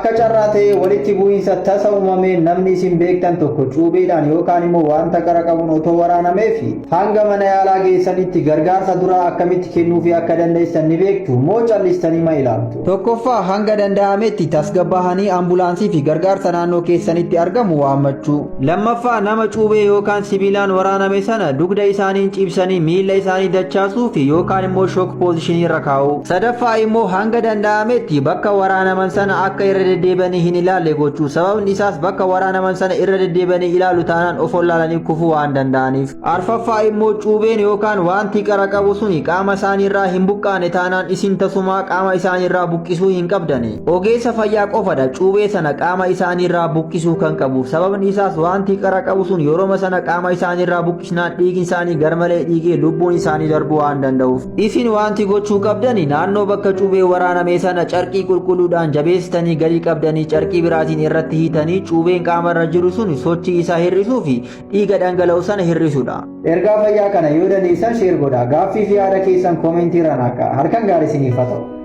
akka carraa ta'ee walitti bu'iinsa tasa uumameen namni isin beektan tokko cuubeedhaan yookaan immoo wanta qara qabuun otoo waraanamee fi hanga mana yaalaa geessanitti gargaarsa duraa akkamitti kennuu fi akka dandeessan ni beektu moo callistanii ma ilaaltu? Tokkoffaa hanga danda'ametti tasgabbahanii ambulaansii fi gargaarsa naannoo keessanitti argamu waammachuu. Lammaffaa nama cuubee yookaan sibiilaan waraaname sana dugda isaaniin ciibsanii miila isaanii dachaasuu fi yookaan immoo shook poozishinii irra kaa'u. Sadaffaa immoo hanga danda'ametti bakka waraanaman sana akka irra deddeebi'anii hin ilaalle gochuu. Sababni isaas bakka waraanaman sana irra deddeebi'anii ilaalu taanaan of wallaalanii kufuu waan danda'aniif. Arfaffaa immoo cuubeen yookaan wanti qara qabu suni qaama isaanii irraa hin buqqaane taanaan isin tasumaa qaama isaanii irraa buqqisuu hin qabdani. Ogeessa fayyaa qofadha cuubee sana qaama isaanii irraa buqqisuu kan qabu. Sababni isaas wanti qara qabu sun yeroo sana qaama isaanii irraa buqqisnaan dhiigni isaanii garmalee dhiigee lubbuun isaanii darbuu waan danda'uuf. Isin wanti gochuu qabdani naannoo bakka cuubee waraaname sana carqii qulqulluudhaan jabeessitanii gadi qabdanii carqii biraatiin irratti hiitanii cuubeen qaama irra jiru sun sochii isaa hir'isuu fi dhiiga dhangala'u sana hir'isuudha. Ergaa fayyaa kana yoo dandeessan sheer godhaa. Gaaffii fi yaada keessan koomentii irraan akka harkaan gaarii isiniif haa ta'u.